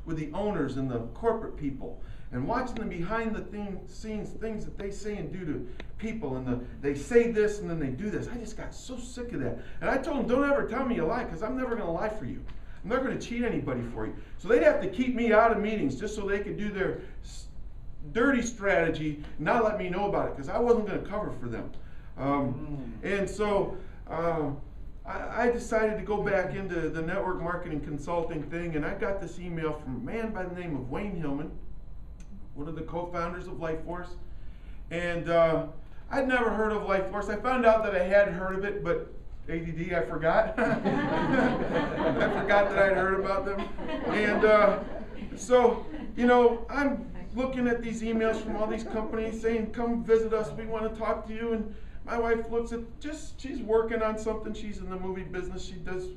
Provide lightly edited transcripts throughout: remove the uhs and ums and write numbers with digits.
with the owners and the corporate people, and watching them behind the scenes things that they say and do to people, and they say this and then they do this. I just got so sick of that. And I told them, don't ever tell me you lie, because I'm never going to lie for you. I'm not going to cheat anybody for you. So they'd have to keep me out of meetings just so they could do their dirty strategy and not let me know about it, because I wasn't going to cover for them. And so I decided to go back into the network marketing consulting thing, and I got this email from a man by the name of Wayne Hillman, one of the co-founders of LifeForce. And I'd never heard of LifeForce. I found out that I had heard of it, but ADD, I forgot. I forgot that I'd heard about them. And so, you know, I'm looking at these emails from all these companies saying, come visit us, we want to talk to you. And my wife looks at, she's working on something. She's in the movie business. She does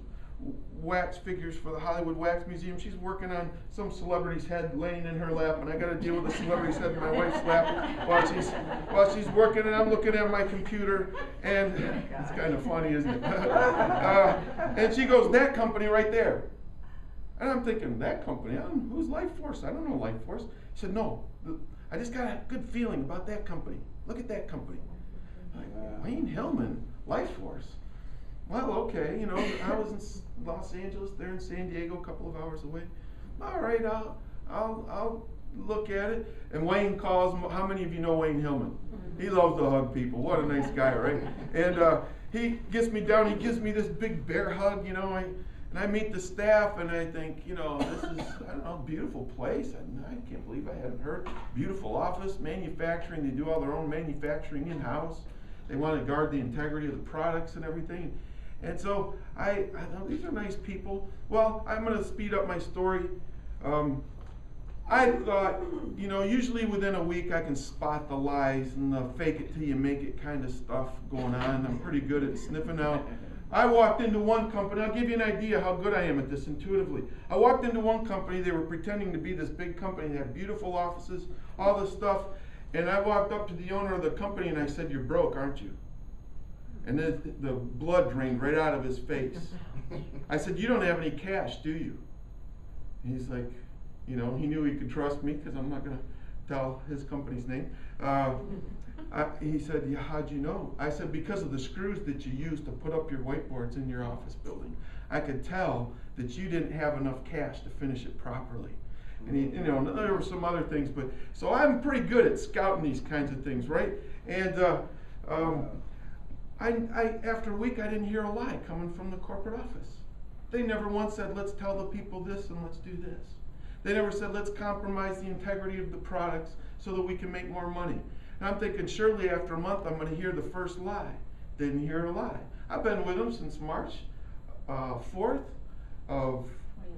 wax figures for the Hollywood Wax Museum. She's working on some celebrity's head laying in her lap, and I got to deal with the celebrity's head in my wife's lap while she's working, and I'm looking at my computer, and it's kind of funny, isn't it? And she goes, that company right there. And I'm thinking, that company? Who's LifeForce? I don't know LifeForce. She said, no, I just got a good feeling about that company. Look at that company. I'm like, Wayne Hillman, LifeForce. Well, okay, you know, I was in Los Angeles, they're in San Diego, a couple of hours away. All right, I'll look at it. And Wayne calls, how many of you know Wayne Hillman? He loves to hug people. What a nice guy, right? And he gets me down, he gives me this big bear hug, you know, and I meet the staff, and I think, you know, this is, I don't know, beautiful place. I can't believe I hadn't heard. Beautiful office, manufacturing, they do all their own manufacturing in-house. They want to guard the integrity of the products and everything. And so I thought, these are nice people. Well, I'm going to speed up my story. I thought, you know, usually within a week I can spot the lies and the fake it till you make it kind of stuff going on. I'm pretty good at sniffing out. I walked into one company. I'll give you an idea how good I am at this intuitively. I walked into one company. They were pretending to be this big company. They had beautiful offices, all this stuff. And I walked up to the owner of the company and I said, you're broke, aren't you? And then the blood drained right out of his face. I said, you don't have any cash, do you? And he's like, you know, he knew he could trust me because I'm not going to tell his company's name. He said, yeah, how'd you know? I said, because of the screws that you use to put up your whiteboards in your office building. I could tell that you didn't have enough cash to finish it properly. And he, you know, there were some other things, but so I'm pretty good at scouting these kinds of things, right? And after a week, I didn't hear a lie coming from the corporate office. They never once said, let's tell the people this and let's do this. They never said, let's compromise the integrity of the products so that we can make more money. And I'm thinking, surely after a month, I'm going to hear the first lie. Didn't hear a lie. I've been with them since March 4th of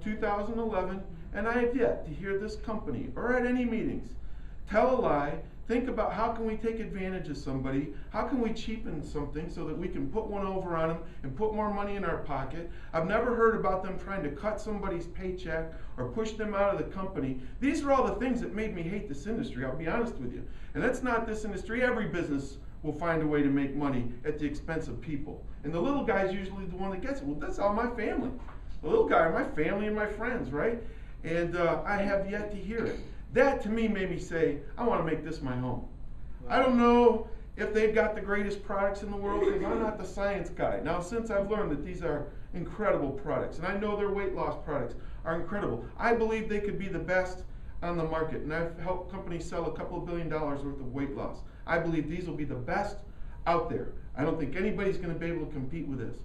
2011, and I have yet to hear this company or at any meetings tell a lie. Think about how can we take advantage of somebody, how can we cheapen something so that we can put one over on them and put more money in our pocket. I've never heard about them trying to cut somebody's paycheck or push them out of the company. These are all the things that made me hate this industry, I'll be honest with you. And that's not this industry. Every business will find a way to make money at the expense of people. And the little guy's usually the one that gets it. Well, that's all my family. The little guy are my family and my friends, right? And I have yet to hear it. That to me made me say, I want to make this my home. I don't know if they've got the greatest products in the world because I'm not the science guy. Now, since I've learned that these are incredible products, and I know their weight loss products are incredible, I believe they could be the best on the market. And I've helped companies sell a couple of $1 billion worth of weight loss. I believe these will be the best out there. I don't think anybody's going to be able to compete with this.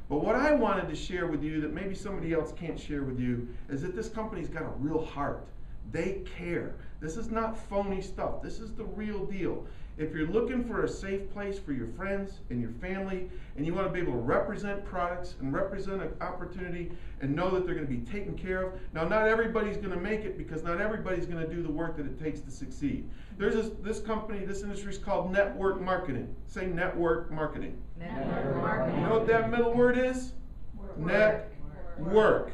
But what I wanted to share with you that maybe somebody else can't share with you is that this company's got a real heart. They care. This is not phony stuff. This is the real deal. If you're looking for a safe place for your friends and your family, and you want to be able to represent products and represent an opportunity and know that they're going to be taken care of. Now, not everybody's going to make it because not everybody's going to do the work that it takes to succeed. There's this company, this industry is called network marketing. Say network marketing. Network marketing. You know what that middle word is? Network.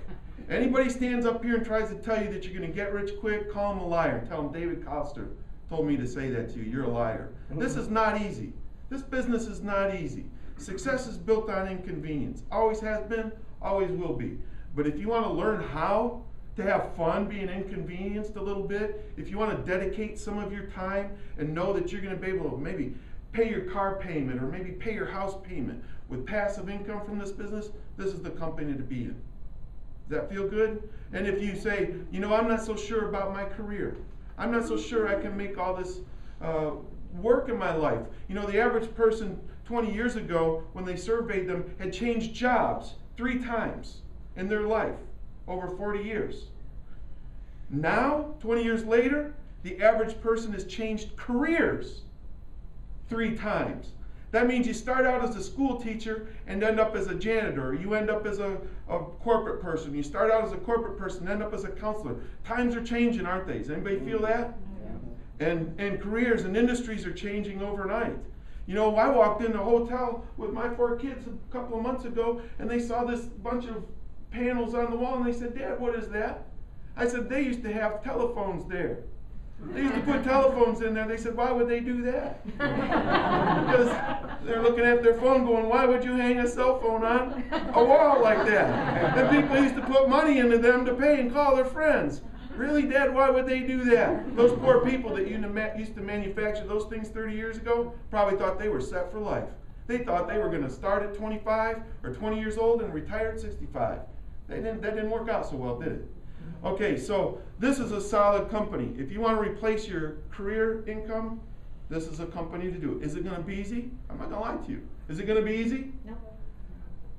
Anybody stands up here and tries to tell you that you're going to get rich quick, call them a liar. Tell them David Coster told me to say that to you. You're a liar. This is not easy. This business is not easy. Success is built on inconvenience. Always has been, always will be. But if you want to learn how to have fun, being inconvenienced a little bit, if you want to dedicate some of your time and know that you're going to be able to maybe pay your car payment or maybe pay your house payment with passive income from this business, this is the company to be in. Does that feel good? And if you say, you know, I'm not so sure about my career, I'm not so sure I can make all this work in my life. You know, the average person 20 years ago, when they surveyed them, had changed jobs 3 times in their life over 40 years. Now, 20 years later, the average person has changed careers 3 times. That means you start out as a school teacher and end up as a janitor. Or you end up as a corporate person. You start out as a corporate person, end up as a counselor. Times are changing, aren't they? Does anybody feel that? Yeah. And careers and industries are changing overnight. You know, I walked in a hotel with my 4 kids a couple of months ago, and they saw this bunch of panels on the wall, and they said, "Dad, what is that?" I said, "They used to have telephones there. They used to put telephones in there." They said, "Why would they do that?" Because they're looking at their phone going, "Why would you hang a cell phone on a wall like that?" And people used to put money into them to pay and call their friends. Really, Dad, why would they do that? Those poor people that used to manufacture those things 30 years ago probably thought they were set for life. They thought they were going to start at 25 or 20 years old and retire at 65. That didn't work out so well, did it? Okay, so this is a solid company. If you want to replace your career income, this is a company to do it. Is it going to be easy? I'm not going to lie to you. Is it going to be easy? No.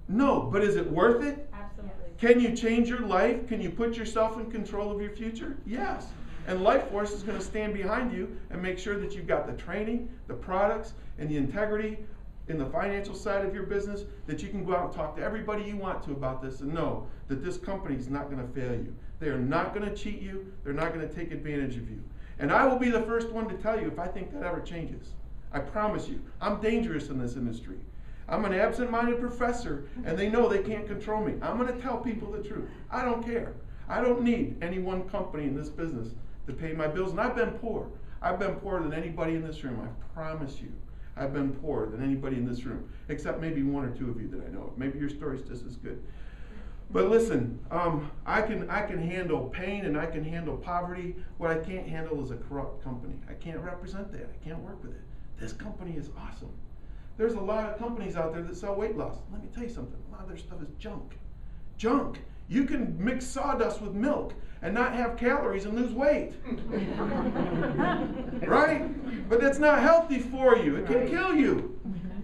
No, but is it worth it? Absolutely. Can you change your life? Can you put yourself in control of your future? Yes. And Life Force is going to stand behind you and make sure that you've got the training, the products, and the integrity in the financial side of your business, that you can go out and talk to everybody you want to about this and know that this company is not going to fail you. They are not going to cheat you. They're not going to take advantage of you. And I will be the first one to tell you if I think that ever changes. I promise you. I'm dangerous in this industry. I'm an absent-minded professor, and they know they can't control me. I'm going to tell people the truth. I don't care. I don't need any one company in this business to pay my bills. And I've been poor. I've been poorer than anybody in this room. I promise you. I've been poorer than anybody in this room, except maybe 1 or 2 of you that I know of. Maybe your story's just as good. But listen, I can handle pain and I can handle poverty. What I can't handle is a corrupt company. I can't represent that. I can't work with it. This company is awesome. There's a lot of companies out there that sell weight loss. Let me tell you something. A lot of their stuff is junk. Junk. You can mix sawdust with milk and not have calories and lose weight. Right? But that's not healthy for you. It can kill you.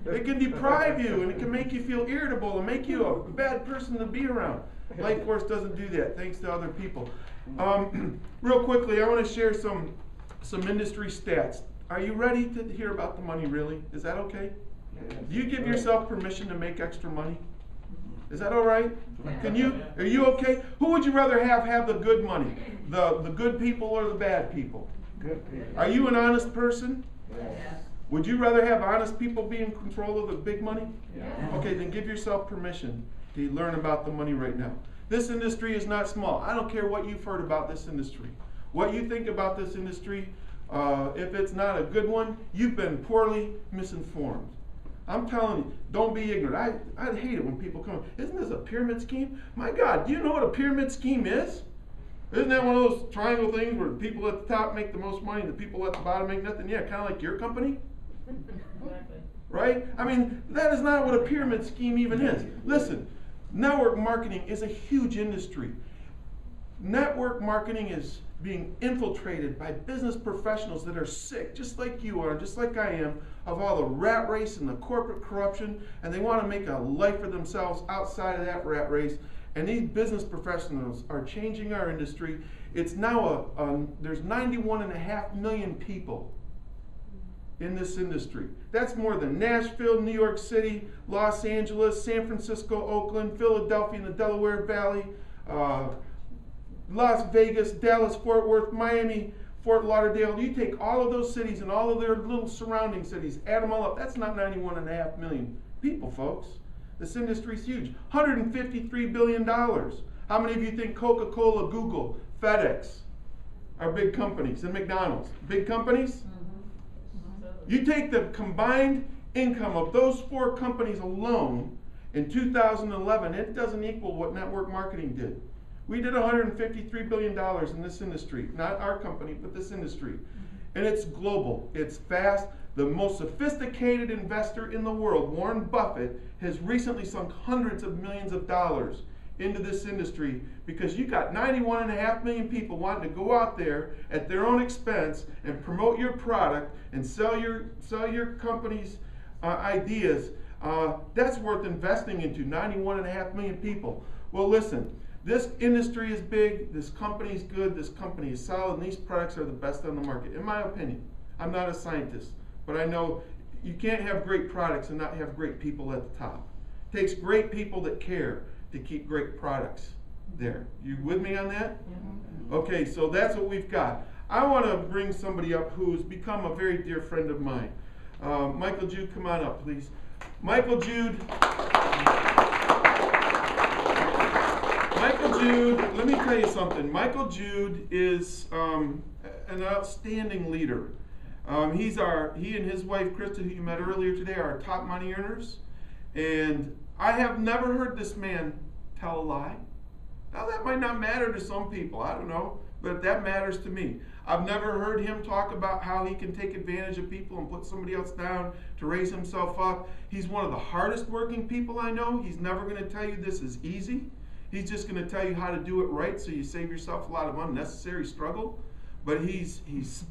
It can deprive you, and it can make you feel irritable and make you a bad person to be around. Life Force doesn't do that, thanks to other people. Real quickly, I want to share some industry stats. Are you ready to hear about the money, really? Is that okay? Do you give yourself permission to make extra money? Is that all right? Are you okay? Who would you rather have the good money? The good people or the bad people? Good people. Are you an honest person? Yes. Would you rather have honest people be in control of the big money? Yeah. Okay, then give yourself permission to learn about the money right now. This industry is not small. I don't care what you've heard about this industry. What you think about this industry, if it's not a good one, you've been poorly misinformed. I'm telling you, don't be ignorant. I hate it when people come, "Isn't this a pyramid scheme?" My God, do you know what a pyramid scheme is? Isn't that one of those triangle things where the people at the top make the most money and the people at the bottom make nothing? Yeah, kind of like your company. Exactly. Right? I mean, that is not what a pyramid scheme even is. Listen, network marketing is a huge industry. Network marketing is being infiltrated by business professionals that are sick, just like you are, just like I am, of all the rat race and the corporate corruption, and they want to make a life for themselves outside of that rat race. And these business professionals are changing our industry. It's now there's 91.5 million people in this industry. That's more than Nashville, New York City, Los Angeles, San Francisco, Oakland, Philadelphia, and the Delaware Valley, Las Vegas, Dallas, Fort Worth, Miami, Fort Lauderdale. You take all of those cities and all of their little surrounding cities, add them all up. That's not 91.5 million people, folks. This industry's huge. $153 billion. How many of you think Coca-Cola, Google, FedEx are big companies, and McDonald's? Big companies? You take the combined income of those 4 companies alone in 2011, it doesn't equal what network marketing did. We did $153 billion in this industry, not our company, but this industry. And it's global, it's fast. The most sophisticated investor in the world, Warren Buffett, has recently sunk hundreds of millions of dollars into this industry because you got 91.5 million people wanting to go out there at their own expense and promote your product and sell your company's ideas. That's worth investing into, 91.5 million people. Well, listen, this industry is big, this company is good, this company is solid, and these products are the best on the market, in my opinion. I'm not a scientist, but I know you can't have great products and not have great people at the top. It takes great people that care to keep great products there. You with me on that? Yeah. Okay, so that's what we've got. I want to bring somebody up who's become a very dear friend of mine. Michael Jude, come on up, please. Michael Jude. Michael Jude, let me tell you something. Michael Jude is an outstanding leader. He and his wife, Krista, who you met earlier today, are top money earners. And I have never heard this man tell a lie. Now that might not matter to some people, I don't know, but that matters to me. I've never heard him talk about how he can take advantage of people and put somebody else down to raise himself up. He's one of the hardest working people I know. He's never going to tell you this is easy. He's just going to tell you how to do it right so you save yourself a lot of unnecessary struggle. But he's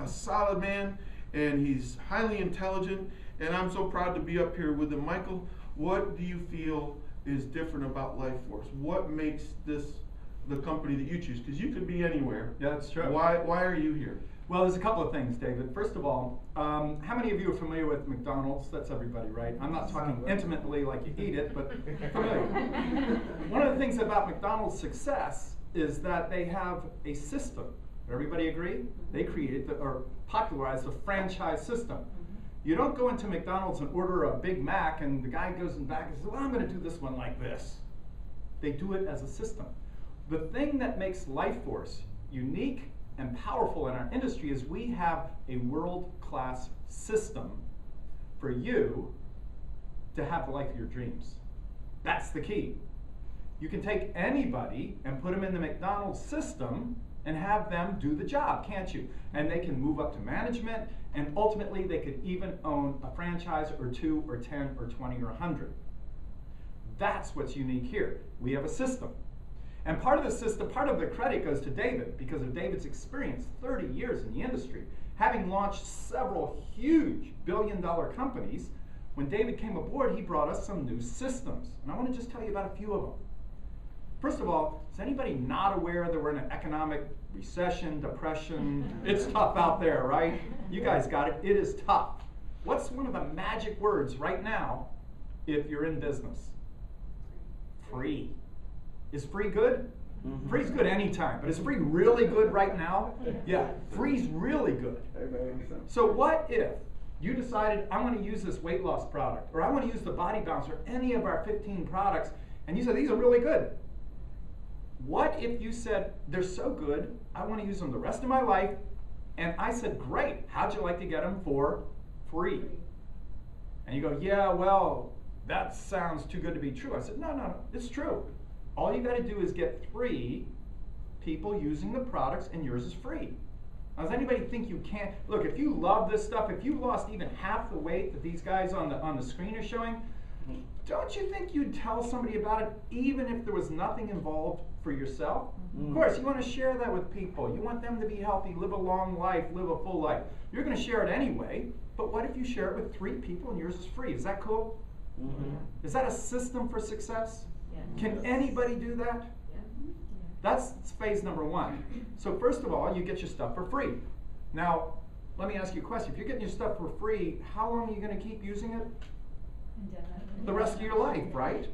a solid man, and he's highly intelligent, and I'm so proud to be up here with him. Michael, what do you feel is different about Life Force? What makes this the company that you choose? Because you could be anywhere. Yeah, that's true. Why are you here? Well, there's a couple of things, David. First of all, how many of you are familiar with McDonald's? That's everybody, right? I'm not talking intimately like you eat it, but familiar. One of the things about McDonald's success is that they have a system. Everybody agree? They created or popularized the franchise system. You don't go into McDonald's and order a Big Mac and the guy goes in back and says, well, I'm going to do this one like this. They do it as a system. The thing that makes Life Force unique and powerful in our industry is we have a world-class system for you to have the life of your dreams. That's the key. You can take anybody and put them in the McDonald's system and have them do the job, can't you? And they can move up to management, and ultimately they could even own a franchise or 2 or 10 or 20 or 100. That's what's unique here. We have a system. And part of the system, part of the credit goes to David because of David's experience, 30 years in the industry, having launched several huge billion-dollar companies. When David came aboard, he brought us some new systems. And I want to just tell you about a few of them. First of all, is anybody not aware that we're in an economic recession, depression? It's tough out there, right? You guys got it. It is tough. What's one of the magic words right now if you're in business? Free. Is free good? Mm-hmm. Free's good anytime, but is free really good right now? Yeah, free's really good. So what if you decided, I want to use this weight loss product, or I want to use the body balance, or any of our 15 products, and you said, these are really good. What if you said, they're so good, I want to use them the rest of my life, and I said, great, how'd you like to get them for free? And you go, yeah, well, that sounds too good to be true. I said, no, it's true. All you got to do is get 3 people using the products, and yours is free. Now, does anybody think you can't? Look, if you love this stuff, if you lost even half the weight that these guys on the screen are showing, don't you think you'd tell somebody about it even if there was nothing involved for yourself? Of course, you want to share that with people. You want them to be healthy, live a long life, live a full life. You're going to share it anyway, but what if you share it with 3 people and yours is free? Is that cool? Mm-hmm. Is that a system for success? Yeah. Can anybody do that? Yeah. That's phase number 1. So first of all, you get your stuff for free. Now, let me ask you a question. If you're getting your stuff for free, how long are you going to keep using it? The rest of your life, right?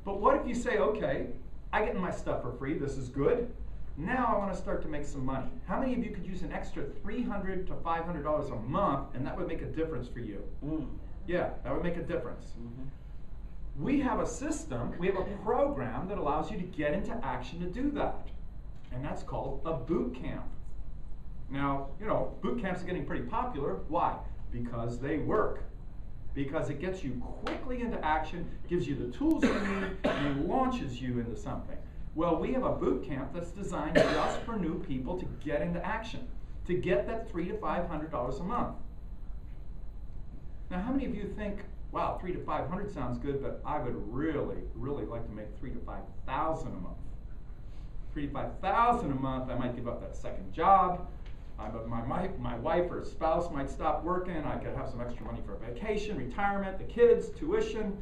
But what if you say, okay, I get my stuff for free, this is good. Now I want to start to make some money. How many of you could use an extra $300 to $500 a month, and that would make a difference for you? Yeah, that would make a difference. We have a system, we have a program that allows you to get into action to do that. And that's called a boot camp. Now, you know, boot camps are getting pretty popular. Why? Because they work. Because it gets you quickly into action, gives you the tools you need, and launches you into something. Well, we have a boot camp that's designed just for new people to get into action, to get that $300 to $500 a month. Now, how many of you think, wow, 300 to 500 sounds good, but I would really, really like to make 3,000 to 5,000 a month. 3,000 to 5,000 a month, I might give up that second job. My wife or spouse might stop working. I could have some extra money for vacation, retirement, the kids, tuition,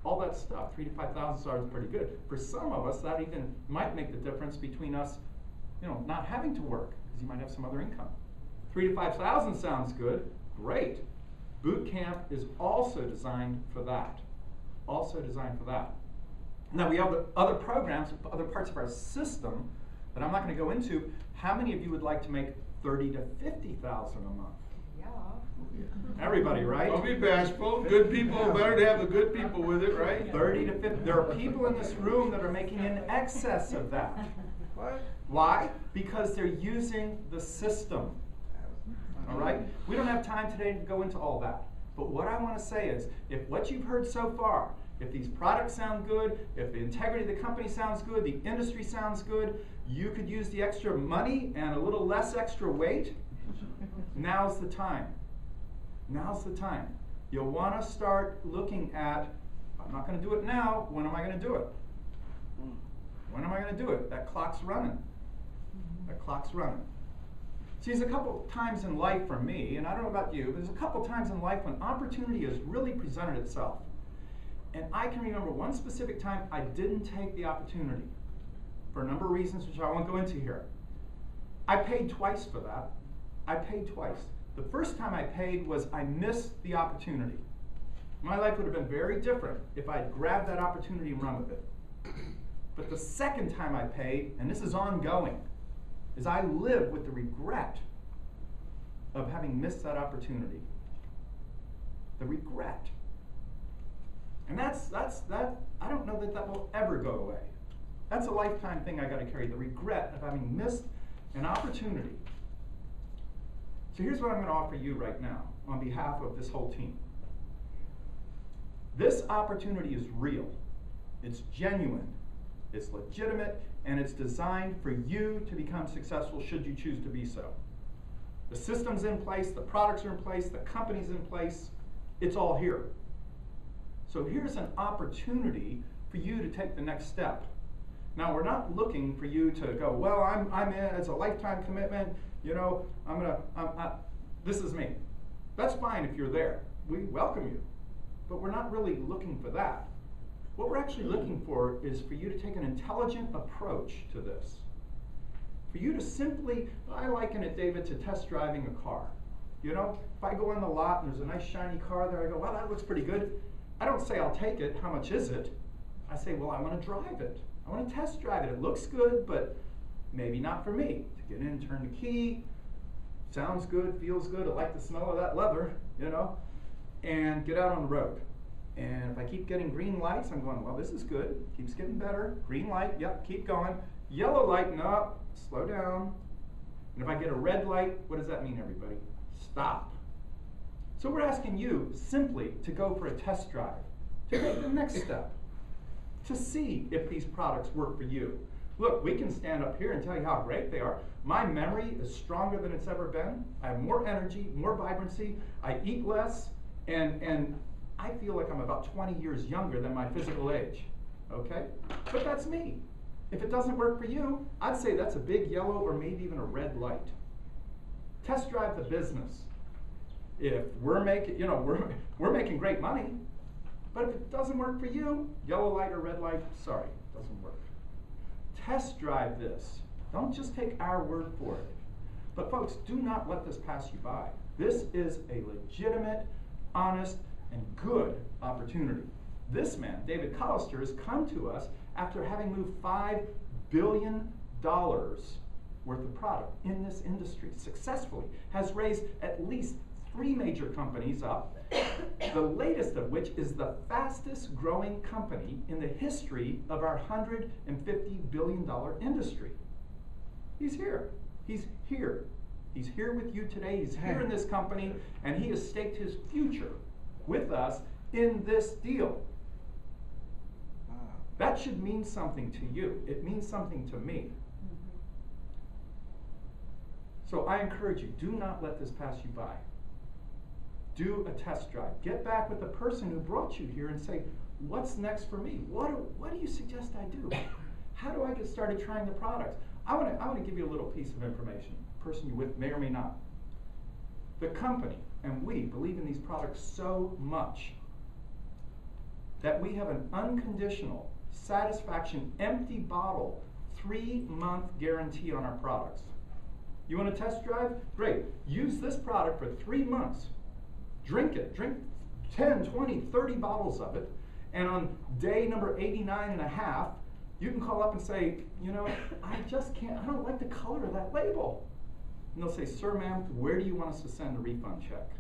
all that stuff. 3,000 to 5,000 starts pretty good. For some of us, that even might make the difference between us, not having to work, because you might have some other income. 3,000 to 5,000 sounds good. Great. Boot camp is also designed for that. Also designed for that. Now we have other programs, other parts of our system that I'm not going to go into. How many of you would like to make 30,000 to 50,000 a month? Yeah. Everybody, right? Don't be bashful. Good people, better to have the good people with it, right? 30 to 50. There are people in this room that are making in excess of that. What? Why? Because they're using the system. All right? We don't have time today to go into all that. But what I want to say is, if what you've heard so far, if these products sound good, if the integrity of the company sounds good, the industry sounds good, you could use the extra money and a little less extra weight, now's the time. Now's the time. You'll want to start looking at, I'm not going to do it now, when am I going to do it? When am I going to do it? That clock's running. That clock's running. See, there's a couple times in life for me, and I don't know about you, but there's a couple times in life when opportunity has really presented itself. And I can remember one specific time I didn't take the opportunity for a number of reasons which I won't go into here. I paid twice for that. I paid twice. The first time I paid was I missed the opportunity. My life would have been very different if I'd grabbed that opportunity and run with it. But the second time I paid, and this is ongoing, is I live with the regret of having missed that opportunity. The regret. And that's I don't know that will ever go away. That's a lifetime thing I got to carry, the regret of having missed an opportunity. So here's what I'm going to offer you right now on behalf of this whole team. This opportunity is real. It's genuine. It's legitimate, and it's designed for you to become successful should you choose to be so. The system's in place, the products are in place, the company's in place. It's all here. So here's an opportunity for you to take the next step. Now, we're not looking for you to go, well, I'm in, it's a lifetime commitment, this is me. That's fine if you're there. We welcome you. But we're not really looking for that. What we're actually looking for is for you to take an intelligent approach to this. For you to simply, I liken it, David, to test driving a car. If I go on the lot and there's a nice shiny car there, I go, wow, that looks pretty good. I don't say I'll take it, how much is it? I say, well, I want to drive it. I want to test drive it. It looks good, but maybe not for me. To get in, turn the key, sounds good, feels good, I like the smell of that leather, and get out on the road. And if I keep getting green lights, I'm going, well, this is good, keeps getting better. Green light, yep, keep going. Yellow light, no, slow down. And if I get a red light, what does that mean, everybody? Stop. So we're asking you simply to go for a test drive, to take the next step, to see if these products work for you. Look, we can stand up here and tell you how great they are. My memory is stronger than it's ever been. I have more energy, more vibrancy. I eat less, and I feel like I'm about 20 years younger than my physical age, okay? But that's me. If it doesn't work for you, I'd say that's a big yellow or maybe even a red light. Test drive the business. If we're making, we're making great money, but if it doesn't work for you, yellow light or red light, sorry, it doesn't work. Test drive this. Don't just take our word for it. But folks, do not let this pass you by. This is a legitimate, honest, and good opportunity. This man, David Collister, has come to us after having moved $5 billion worth of product in this industry successfully, has raised at least 3 major companies up, the latest of which is the fastest growing company in the history of our $150 billion industry. He's here. He's here. He's here with you today. He's here in this company, and he has staked his future with us in this deal. That should mean something to you. It means something to me. So I encourage you, do not let this pass you by. Do a test drive. Get back with the person who brought you here and say, what's next for me? What do you suggest I do? How do I get started trying the products? I want to give you a little piece of information. The person you're with may or may not. The company and we believe in these products so much that we have an unconditional satisfaction, empty bottle, 3-month guarantee on our products. You want a test drive? Great. Use this product for 3 months. Drink it. Drink 10, 20, 30 bottles of it. And on day number 89 and a half, you can call up and say, you know, I just can't, I don't like the color of that label. And they'll say, sir, ma'am, where do you want us to send the refund check?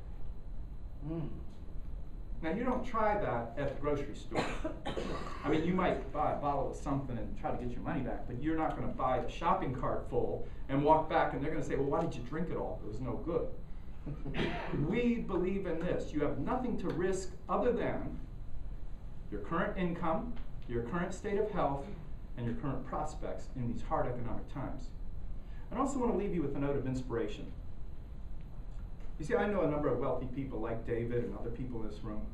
Now, you don't try that at the grocery store. I mean, you might buy a bottle of something and try to get your money back, but you're not going to buy a shopping cart full and walk back and they're going to say, well, why did you drink it all? It was no good. We believe in this. You have nothing to risk other than your current income, your current state of health, and your current prospects in these hard economic times. I also want to leave you with a note of inspiration. You see, I know a number of wealthy people like David and other people in this room.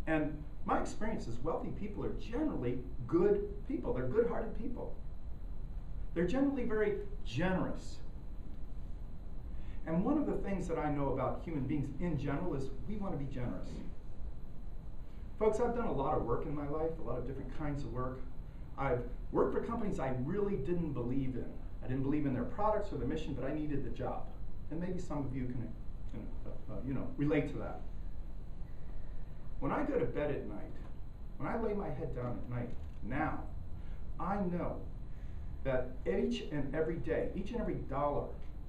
And my experience is wealthy people are generally good people. They're good-hearted people. They're generally very generous. And one of the things that I know about human beings in general is we want to be generous. Folks, I've done a lot of work in my life, a lot of different kinds of work. I've worked for companies I really didn't believe in. I didn't believe in their products or their mission, but I needed the job. And maybe some of you can relate to that. When I go to bed at night, when I lay my head down at night, now, I know that each and every day, each and every dollar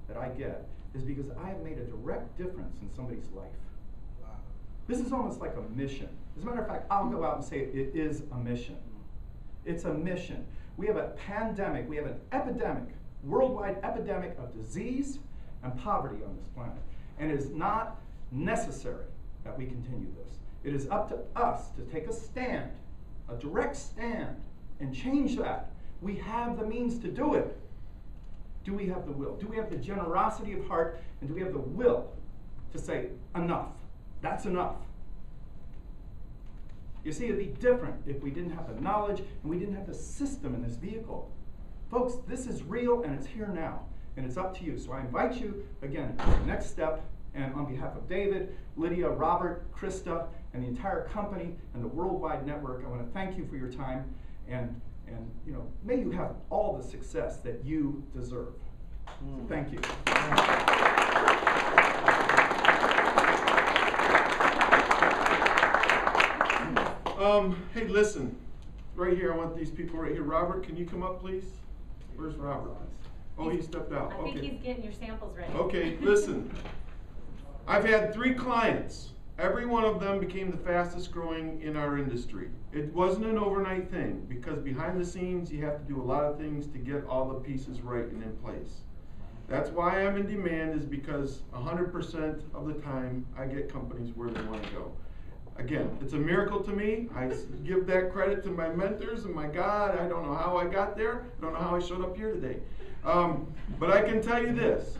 that I get is because I have made a direct difference in somebody's life. Wow. This is almost like a mission. As a matter of fact, I'll go out and say it is a mission. It's a mission. We have a pandemic, we have an epidemic, worldwide epidemic of disease and poverty on this planet. And it is not necessary that we continue this. It is up to us to take a stand, a direct stand, and change that. We have the means to do it. Do we have the will? Do we have the generosity of heart? And do we have the will to say, enough? That's enough. You see, it'd be different if we didn't have the knowledge and we didn't have the system in this vehicle. Folks, this is real and it's here now. And it's up to you. So I invite you, again, to the next step. And on behalf of David, Lydia, Robert, Krista, and the entire company and the worldwide network, I want to thank you for your time. And may you have all the success that you deserve. So thank you. Hey, listen. Right here, I want these people right here. Robert, can you come up, please? Where's Robert? Oh, he stepped out. I think he's getting your samples ready. Okay, listen. I've had 3 clients. Every one of them became the fastest growing in our industry. It wasn't an overnight thing because behind the scenes you have to do a lot of things to get all the pieces right and in place. That's why I'm in demand, is because 100% of the time I get companies where they want to go. Again, it's a miracle to me. I give that credit to my mentors and my God. I don't know how I got there. I don't know how I showed up here today. But I can tell you this.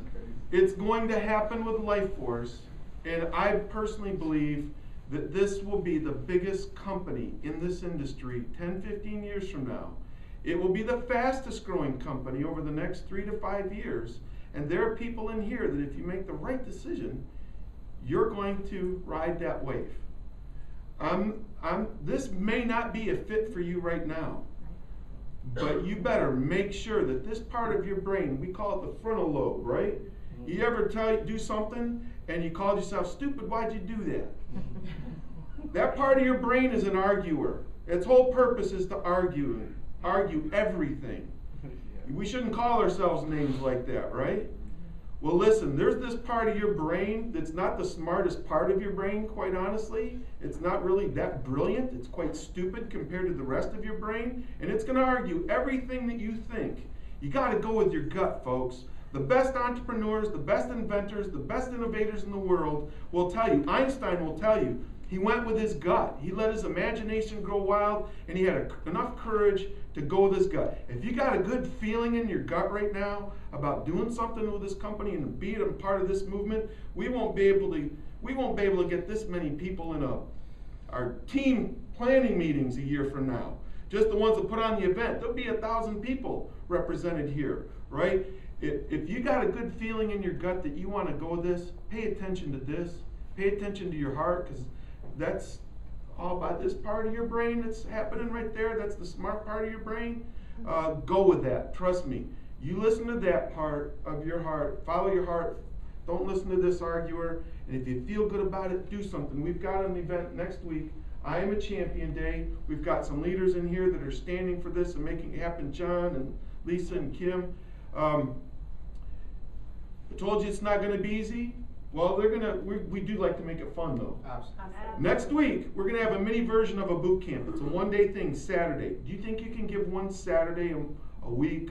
It's going to happen with Life Force, and I personally believe that this will be the biggest company in this industry 10, 15 years from now. It will be the fastest growing company over the next 3 to 5 years, and there are people in here that if you make the right decision, you're going to ride that wave. This may not be a fit for you right now, but you better make sure that this part of your brain, we call it the frontal lobe, right? You ever do something and you called yourself stupid? Why'd you do that? That part of your brain is an arguer. Its whole purpose is to argue everything. We shouldn't call ourselves names like that, right? Well, listen, there's this part of your brain that's not the smartest part of your brain, quite honestly. It's not really that brilliant. It's quite stupid compared to the rest of your brain. And it's going to argue everything that you think. You got to go with your gut, folks. The best entrepreneurs, the best inventors, the best innovators in the world will tell you, Einstein will tell you, He went with his gut. He let his imagination grow wild, and he had enough courage to go with his gut. If you got a good feeling in your gut right now about doing something with this company and being a part of this movement, we won't be able to get this many people in our team planning meetings a year from now. Just the ones that put on the event, there'll be 1,000 people represented here, right? If you got a good feeling in your gut that you want to go this, pay attention to this. Pay attention to your heart, because that's all by this part of your brain that's happening right there. That's the smart part of your brain. Go with that. Trust me. You listen to that part of your heart. Follow your heart. Don't listen to this arguer. And if you feel good about it, do something. We've got an event next week. I Am a Champion Day. We've got some leaders in here that are standing for this and making it happen. John and Lisa and Kim. I told you it's not going to be easy. Well, we do like to make it fun though. Absolutely. Next week, we're going to have a mini version of a boot camp. It's a one-day thing, Saturday. Do you think you can give one Saturday a week,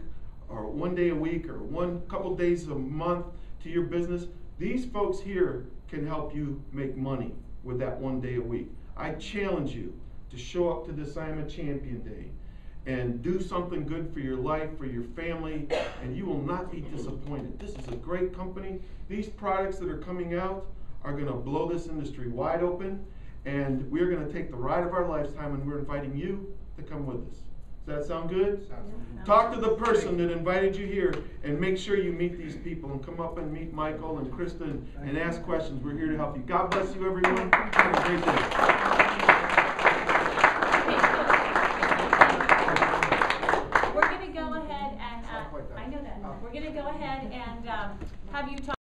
or one day a week, or one couple days a month to your business? These folks here can help you make money with that one day a week. I challenge you to show up to this I Am a Champion Day and do something good for your life, for your family, and you will not be disappointed. This is a great company. These products that are coming out are going to blow this industry wide open, and we're going to take the ride of our lifetime, and we're inviting you to come with us. Does that sound good? Sounds good. Talk to the person that invited you here, and make sure you meet these people, and come up and meet Michael and Kristen and ask questions. We're here to help you. God bless you, everyone. Have a great day. We're going to go ahead and have you talk.